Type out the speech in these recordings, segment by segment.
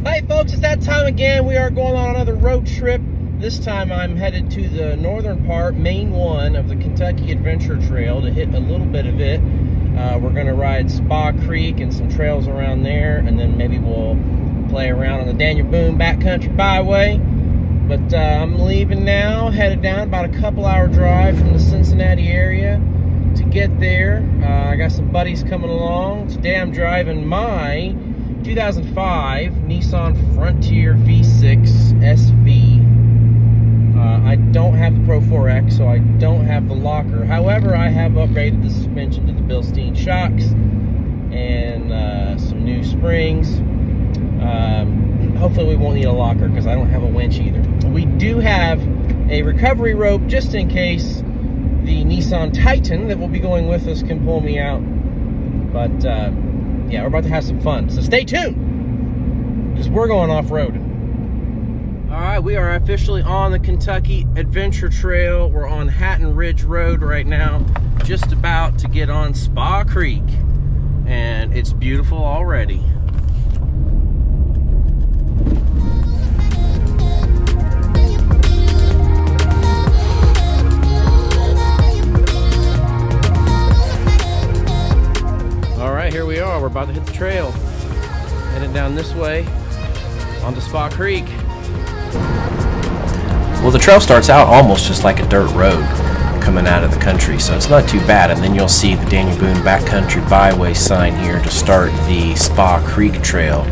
Hi folks, it's that time again. We are going on another road trip. This time I'm headed to the northern part, Main 1 of the Kentucky Adventure Trail to hit a little bit of it. We're going to ride Spaa Creek and some trails around there, and then maybe we'll play around on the Daniel Boone Backcountry Byway. But I'm leaving now, headed down about a couple-hour drive from the Cincinnati area to get there. I got some buddies coming along. Today I'm driving my 2005 Nissan Frontier V6 SV. I don't have the Pro 4X, so I don't have the locker. However, I have upgraded the suspension to the Bilstein shocks and some new springs. Hopefully we won't need a locker because I don't have a winch either. We do have a recovery rope just in case the Nissan Titan that will be going with us can pull me out. But yeah, we're about to have some fun. So stay tuned because we're going off-road. All right, we are officially on the Kentucky Adventure Trail. We're on Hatton Ridge Road right now, just about to get on Spaa Creek. And it's beautiful already. All right, here we are. We're about to hit the trail. Heading down this way onto Spaa Creek. Well, the trail starts out almost just like a dirt road coming out of the country, so it's not too bad. And then you'll see the Daniel Boone Backcountry Byway sign here to start the Spaa Creek Trail,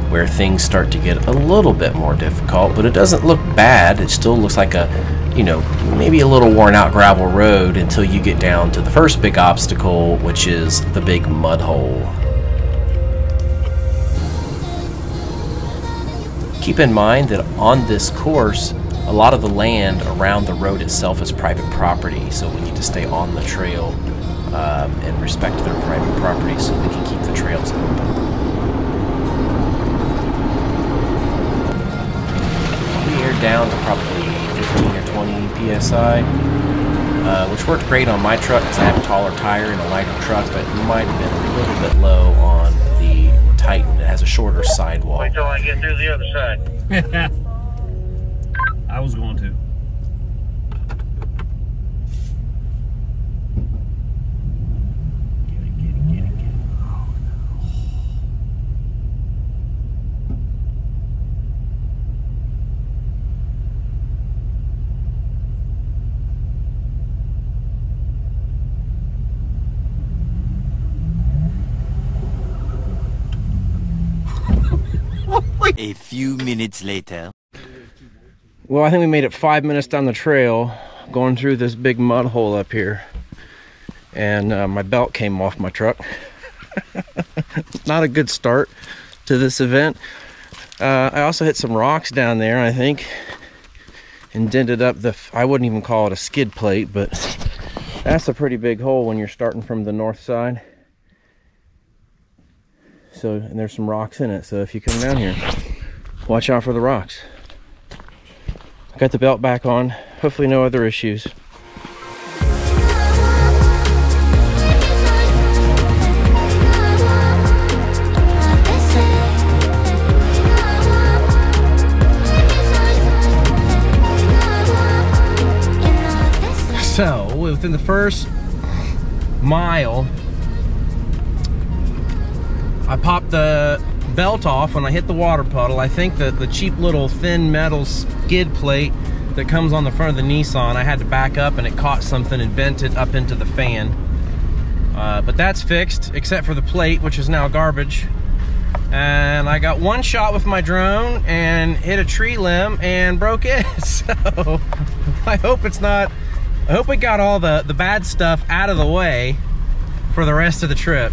where things start to get a little bit more difficult, but it doesn't look bad. It still looks like a, you know, maybe a little worn out gravel road until you get down to the first big obstacle, which is the big mud hole. Keep in mind that on this course, a lot of the land around the road itself is private property, so we need to stay on the trail and respect their private property so we can keep the trails open. We aired down to probably 15 or 20 psi, which worked great on my truck because I have a taller tire and a lighter truck, but it might have been a little bit low on the Titan. It has a shorter sidewall. Wait till I get through the other side. I was going to. Get it. Oh, no. A few minutes later. Well, I think we made it 5 minutes down the trail, going through this big mud hole up here, and my belt came off my truck. Not a good start to this event. I also hit some rocks down there, I think, and dented up the, I wouldn't even call it a skid plate, but that's a pretty big hole when you're starting from the north side. So, and there's some rocks in it, so if you come down here, watch out for the rocks. Got the belt back on, hopefully no other issues. So, within the first mile, I popped the belt off when I hit the water puddle. I think that the cheap little thin metal skid plate that comes on the front of the Nissan, I had to back up and it caught something and bent it up into the fan. But that's fixed, except for the plate, which is now garbage. And I got one shot with my drone and hit a tree limb and broke it. So I hope it's not, I hope we got all the bad stuff out of the way for the rest of the trip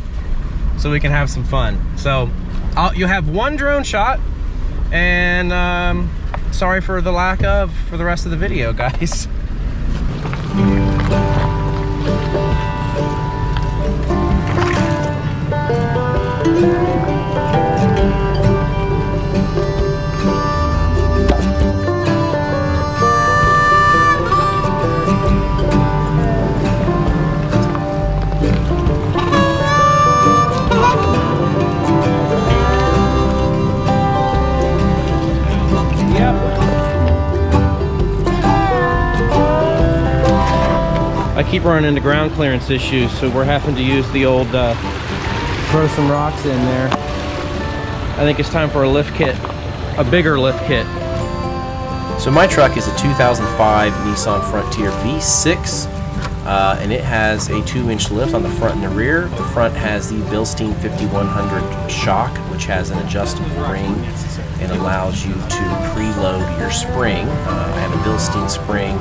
so we can have some fun. So you'll have one drone shot, and sorry for the lack of for the rest of the video, guys. I keep running into ground clearance issues, so we're having to use the old throw some rocks in there. I think it's time for a lift kit, a bigger lift kit. So my truck is a 2005 Nissan Frontier V6, and it has a 2-inch lift on the front and the rear. The front has the Bilstein 5100 shock, which has an adjustable ring and allows you to preload your spring. I have a Bilstein spring,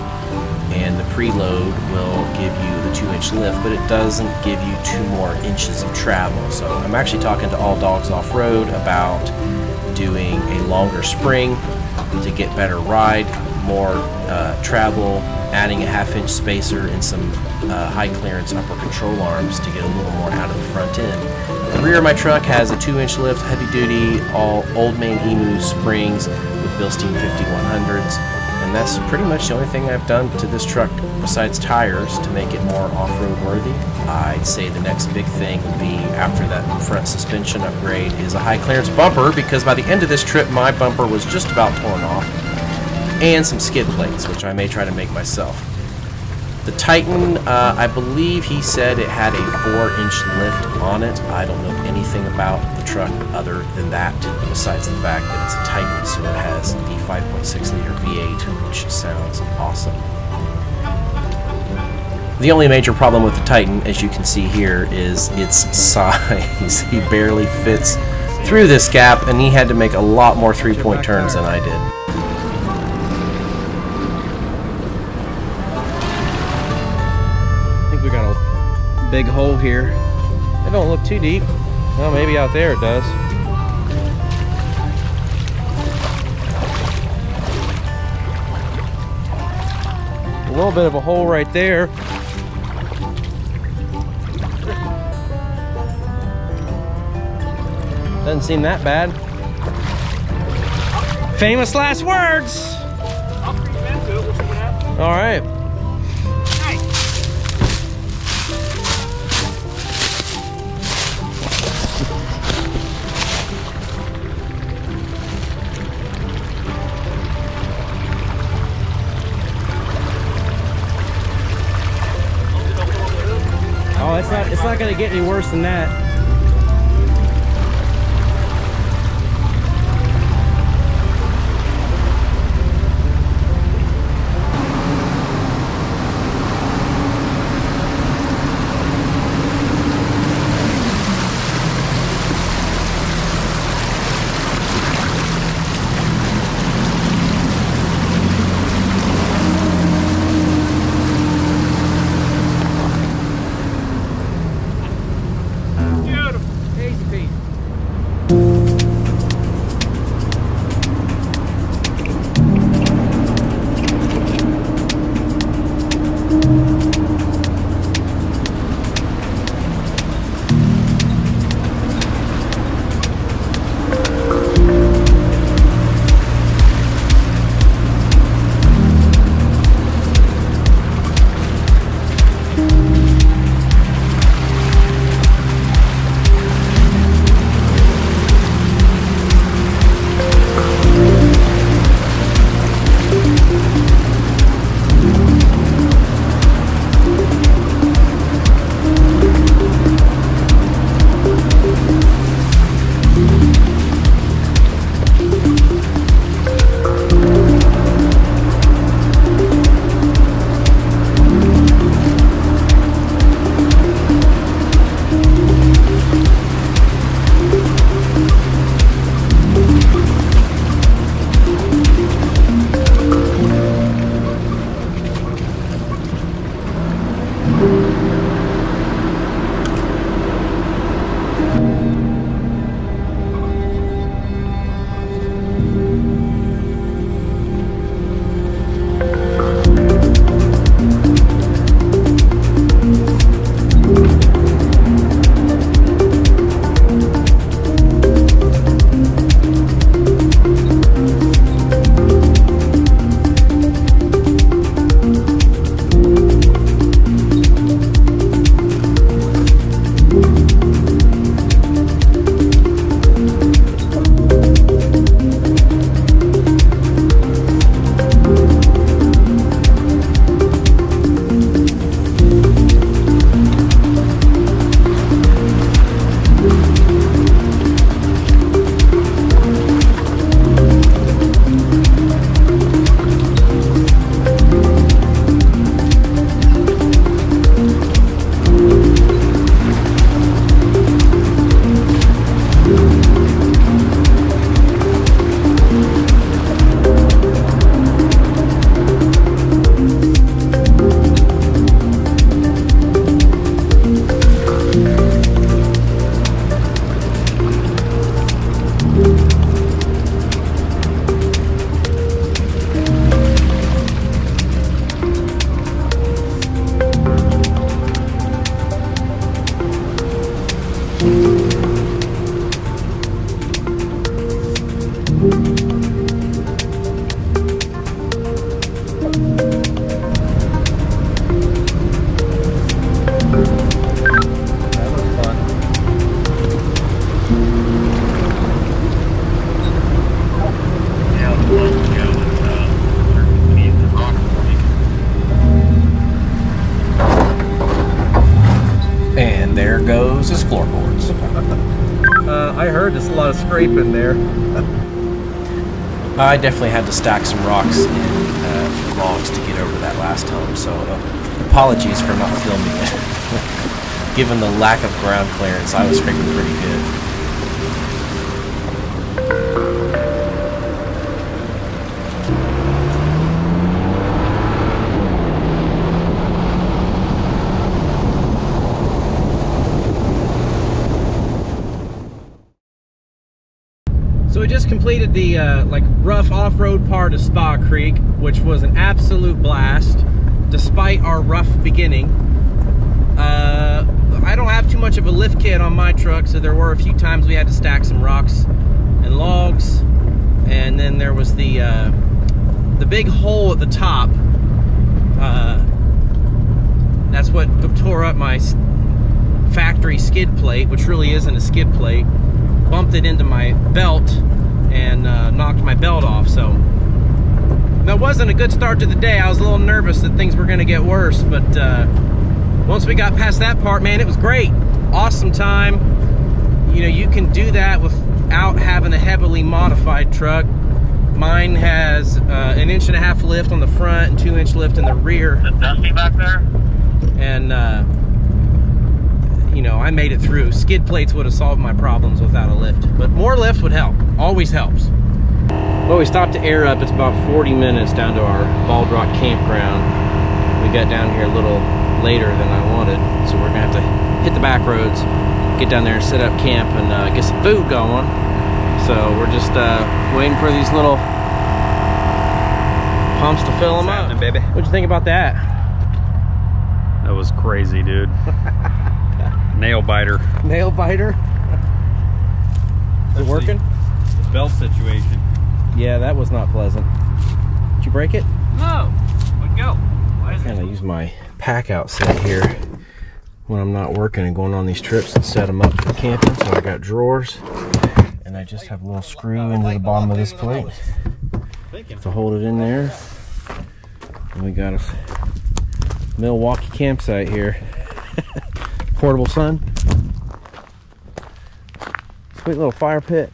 and the preload will give you the 2-inch lift, but it doesn't give you 2 more inches of travel. So I'm actually talking to Onx Off-road about doing a longer spring to get better ride, more travel, adding a 1/2-inch spacer and some high clearance upper control arms to get a little more out of the front end. The rear of my truck has a 2-inch lift, heavy duty, all Old Main Emu springs with Bilstein 5100s. And that's pretty much the only thing I've done to this truck besides tires to make it more off-road worthy. I'd say the next big thing would be, after that front suspension upgrade, is a high clearance bumper, because by the end of this trip my bumper was just about torn off, and some skid plates, which I may try to make myself. The Titan, I believe he said it had a 4-inch lift on it. I don't know anything about the truck other than that, besides the fact that it's a Titan, so it has the 5.6 liter V8, which sounds awesome. The only major problem with the Titan, as you can see here, is its size. He barely fits through this gap, and he had to make a lot more 3-point turns than I did. We got a big hole here. It don't look too deep. Well, maybe out there it does. A little bit of a hole right there. Doesn't seem that bad. Famous last words. I'll creep into it. We'll see what happens. All right. Oh, it's not gonna get any worse than that. scraping there. I definitely had to stack some rocks and logs to get over that last time, so apologies for not filming it. Given the lack of ground clearance, I was scraping pretty good. So we just completed the like rough off-road part of Spaa Creek, which was an absolute blast, despite our rough beginning. I don't have too much of a lift kit on my truck, so there were a few times we had to stack some rocks and logs, and then there was the big hole at the top. That's what tore up my factory skid plate, which really isn't a skid plate. Bumped it into my belt and knocked my belt off. So that wasn't a good start to the day. I was a little nervous that things were going to get worse, but once we got past that part, man, it was great. Awesome time. You know, you can do that without having a heavily modified truck. Mine has an 1.5-inch lift on the front and 2-inch lift in the rear. Is it dusty back there? And you know, I made it through. Skid plates would have solved my problems without a lift, but more lift would help. Always helps. Well, we stopped to air up. It's about 40 minutes down to our Bald Rock Campground. We got down here a little later than I wanted, so we're gonna have to hit the back roads, get down there and set up camp and get some food going. So we're just waiting for these little pumps to fill them up. Baby. What'd you think about that? That was crazy, dude. Nail biter. Nail biter? Is it working? The belt situation. Yeah, that was not pleasant. Did you break it? No. Let go. Why is I kind of use my pack out set here when I'm not working and going on these trips and set them up for camping. So I got drawers, and I just have a little screw into the bottom of this plate to hold it in there. And we got a Milwaukee campsite here. Portable sun. Sweet little fire pit.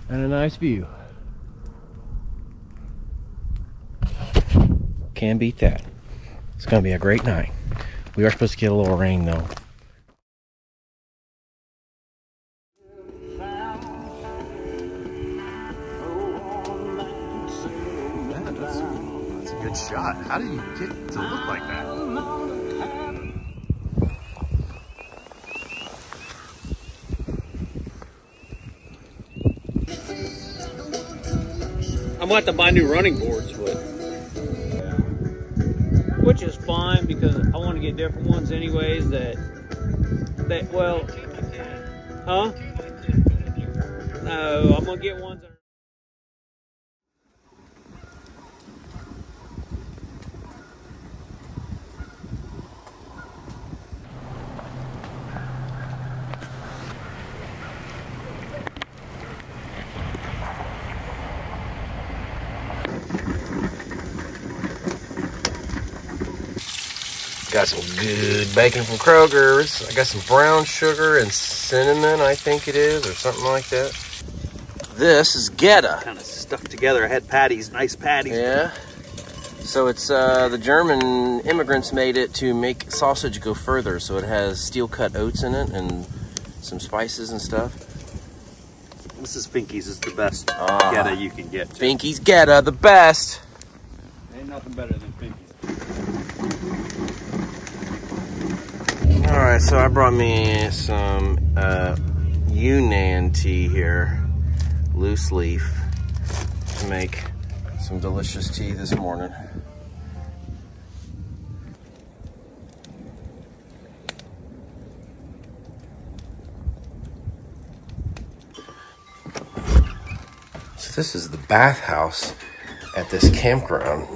And a nice view. Can't beat that. It's gonna be a great night. We are supposed to get a little rain though. That's a good shot. How do you get to look like that? I'm gonna have to buy new running boards with. Which is fine because I want to get different ones anyways that well, huh? No, I'm gonna get ones that are got some good bacon from Kroger's. I got some brown sugar and cinnamon, I think it is, or something like that. This is Geta. Kind of stuck together. I had patties, nice patties. Yeah. So it's the German immigrants made it to make sausage go further. So it has steel cut oats in it and some spices and stuff. This is Finky's. Is the best Geta you can get. Finky's Geta, the best. ain't nothing better than Finky's. All right, so I brought me some Yunnan tea here, loose leaf, to make some delicious tea this morning. So this is the bathhouse at this campground,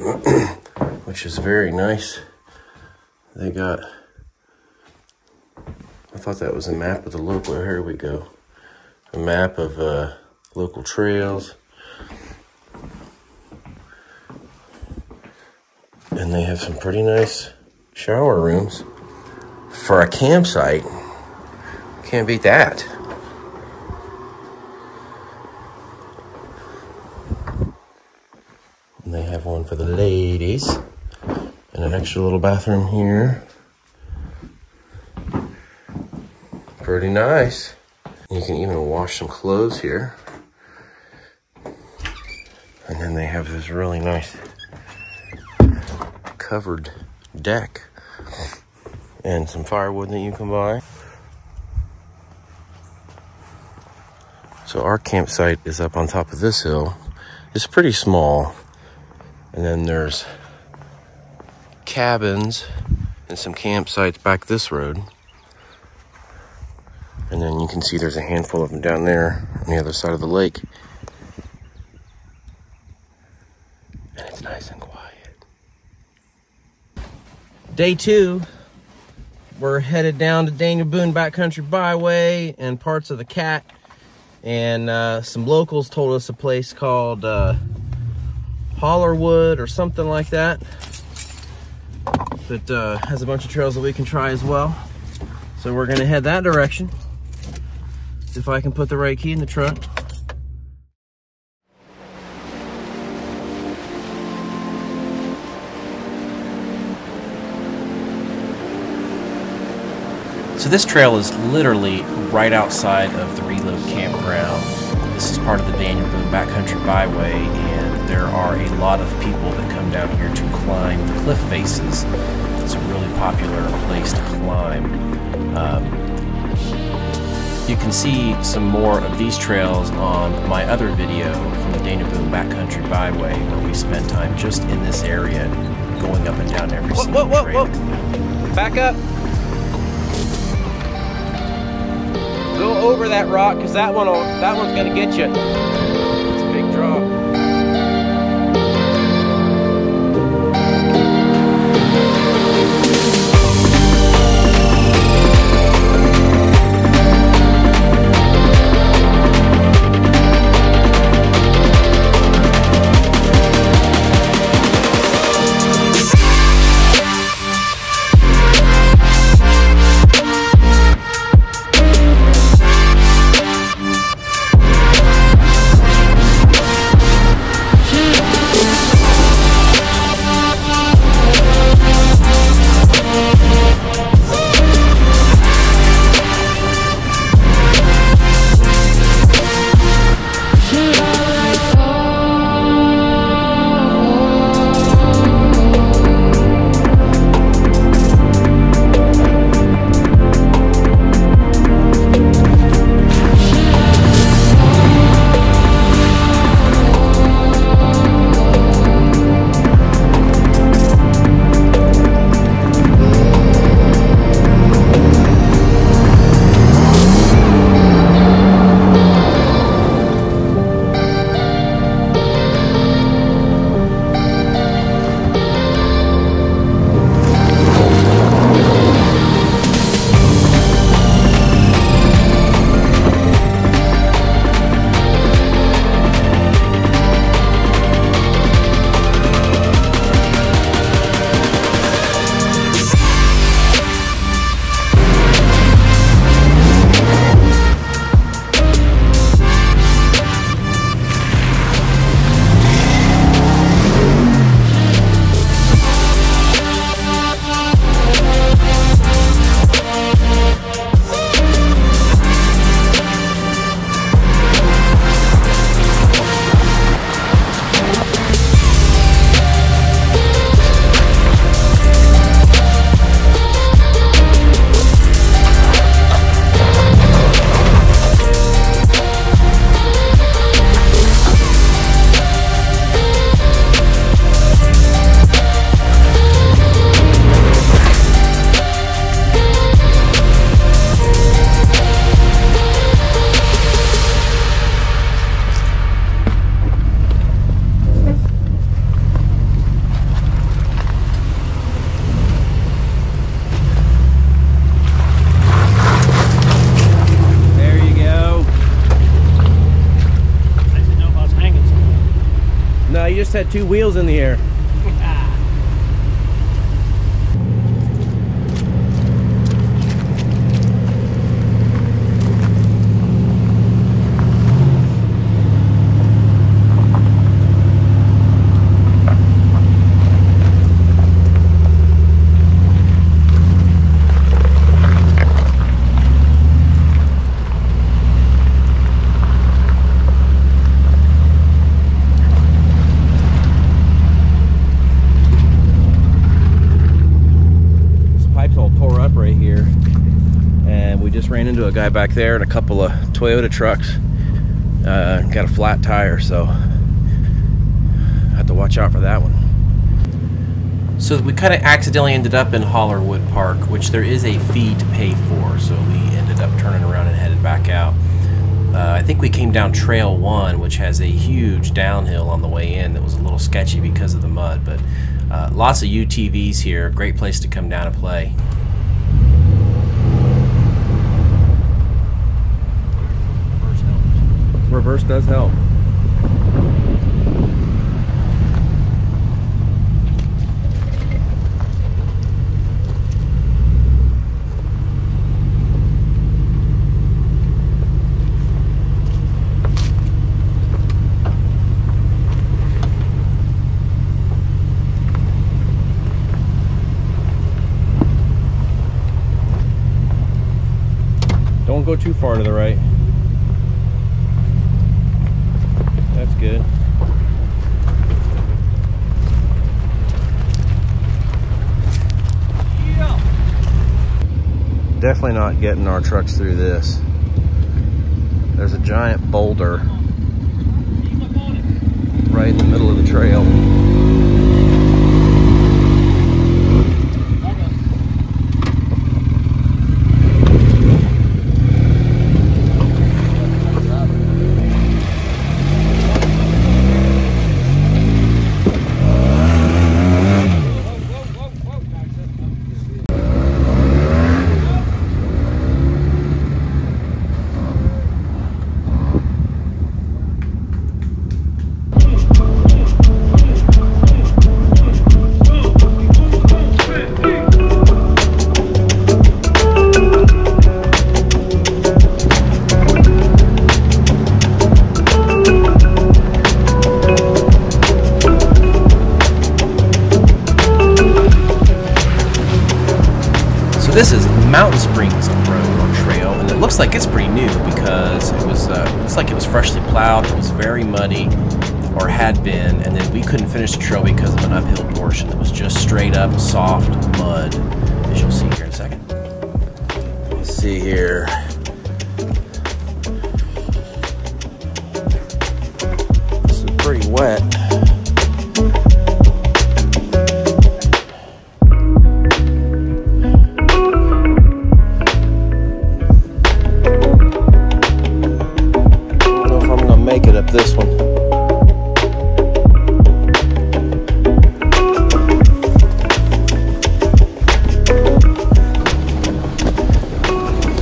which is very nice. They got, I thought that was a map of the local, here we go. A map of local trails. And they have some pretty nice shower rooms for a campsite. Can't beat that. They have one for the ladies. And an extra little bathroom here. Pretty nice. You can even wash some clothes here. And then they have this really nice covered deck and some firewood that you can buy. So our campsite is up on top of this hill. It's pretty small. And then there's cabins and some campsites back this road. And then you can see there's a handful of them down there on the other side of the lake. And it's nice and quiet. Day 2, we're headed down to Daniel Boone Backcountry Byway and parts of the Cat. And some locals told us a place called Hollerwood or something like that. That has a bunch of trails that we can try as well. So we're gonna head that direction. If I can put the right key in the trunk. So this trail is literally right outside of the Re-Lode Campground. This is part of the Daniel Boone Backcountry Byway, and there are a lot of people that come down here to climb the cliff faces. It's a really popular place to climb. You can see some more of these trails on my other video from the Daniel Boone Backcountry Byway, where we spend time just in this area, going up and down every single trail. Back up. Go over that rock, because that one's gonna get you. It's a big drop. Had 2 wheels in the air. ran into a guy back there and a couple of Toyota trucks. Got a flat tire, so I have to watch out for that one. So we kind of accidentally ended up in Hollerwood Park, which there is a fee to pay for, so we ended up turning around and headed back out. I think we came down Trail 1, which has a huge downhill on the way in that was a little sketchy because of the mud, but lots of UTVs here, great place to come down and play. Reverse does help. Don't go too far to the right. That's good. Yeah. Definitely not getting our trucks through this. There's a giant boulder right in the middle of the trail. This is Mountain Springs Road or Trail, and it looks like it's pretty new because it was looks like it was freshly plowed. It was very muddy, or had been, and then we couldn't finish the trail because of an uphill portion that was just straight up soft mud, as you'll see here in a second. Let's see here. This is pretty wet. This one.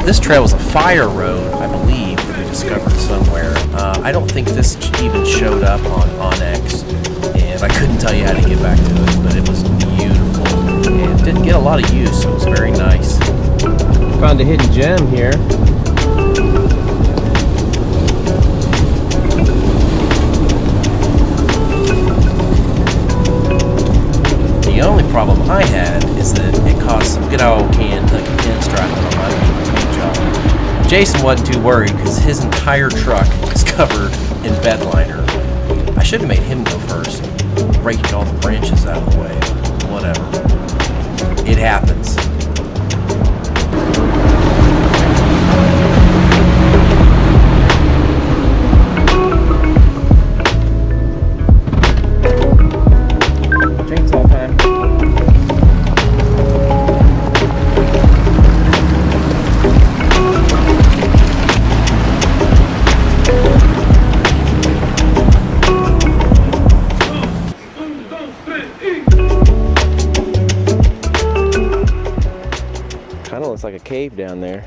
This trail was a fire road, I believe, that we discovered somewhere. I don't think this even showed up on Onx, and I couldn't tell you how to get back to it, but it was beautiful and didn't get a lot of use, so it was very nice. Found a hidden gem here. The only problem I had is that it caused some good old Kentucky pinstriping on my paint job. Jason wasn't too worried because his entire truck is covered in bed liner. I should have made him go first, breaking all the branches out of the way, but whatever. It happens. Looks like a cave down there.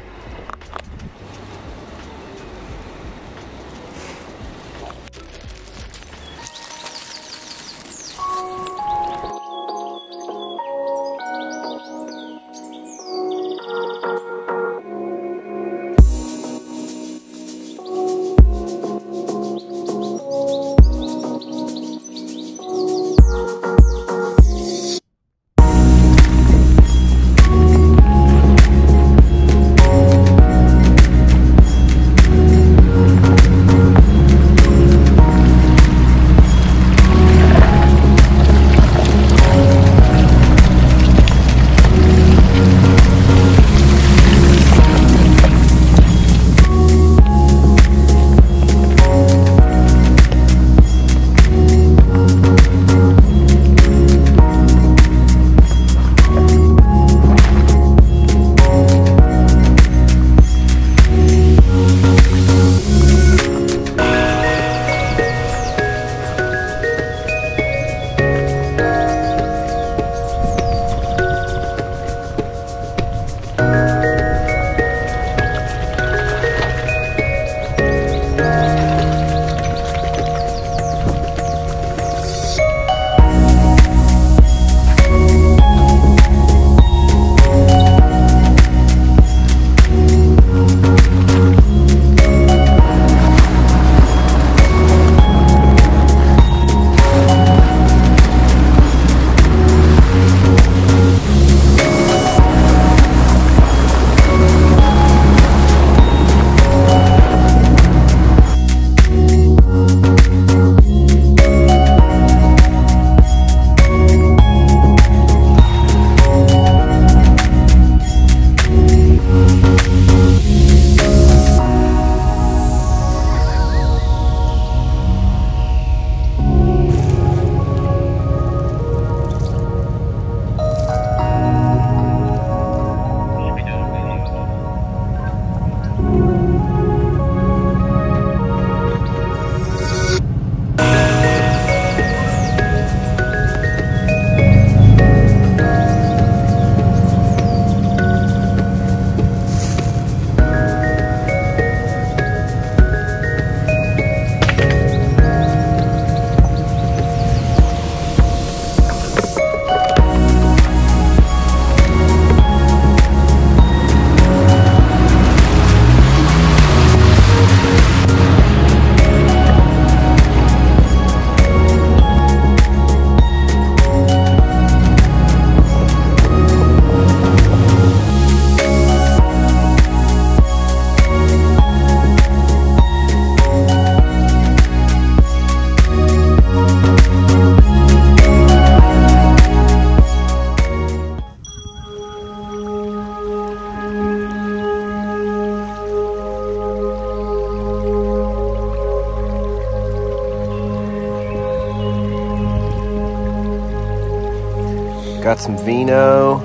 Got some vino,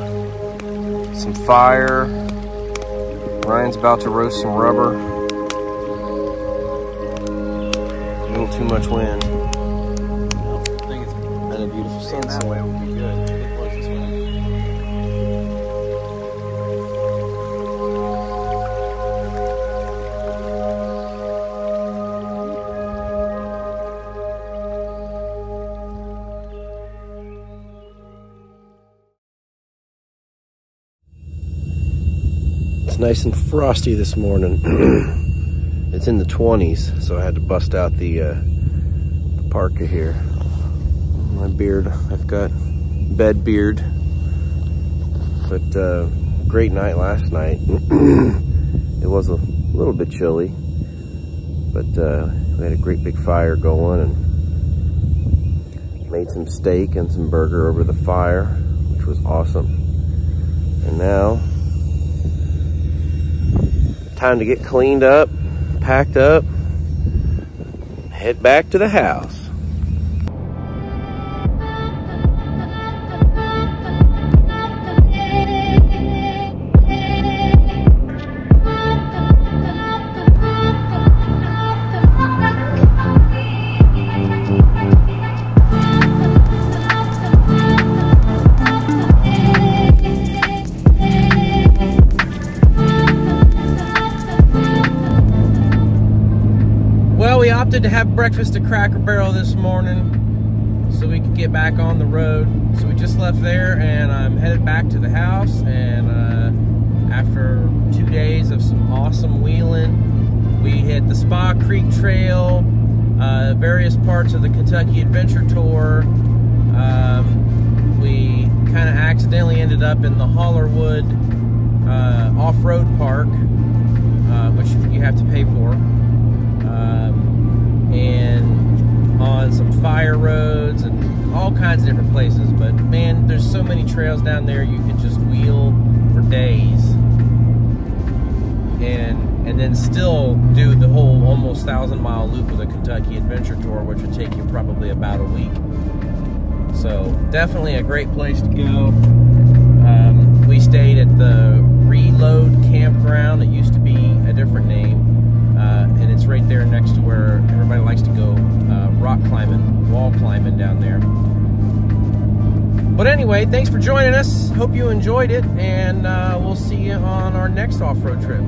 some fire. Ryan's about to roast some rubber. A little too much wind. I think it's been a beautiful sunset. That way will be good. It blows this way. Nice and frosty this morning. It's in the 20s, so I had to bust out the parka here. My beard, I've got bed beard. But great night last night. It was a little bit chilly, but we had a great big fire going and made some steak and some burger over the fire, which was awesome. And now time to get cleaned up, packed up, head back to the house. We opted to have breakfast at Cracker Barrel this morning so we could get back on the road. So we just left there and I'm headed back to the house, and after 2 days of some awesome wheeling, we hit the Spaa Creek Trail, various parts of the Kentucky Adventure Tour. We kind of accidentally ended up in the Hollerwood Off-Road Park, which you have to pay for. And on some fire roads and all kinds of different places. But man, there's so many trails down there you can just wheel for days and then still do the whole almost 1,000-mile loop of the Kentucky Adventure Tour, which would take you probably about a week. So definitely a great place to go. We stayed at the Re-Lode Campground. It used to be a different name. And it's right there next to where everybody likes to go rock climbing, wall climbing down there. But anyway, thanks for joining us. Hope you enjoyed it, and we'll see you on our next off-road trip.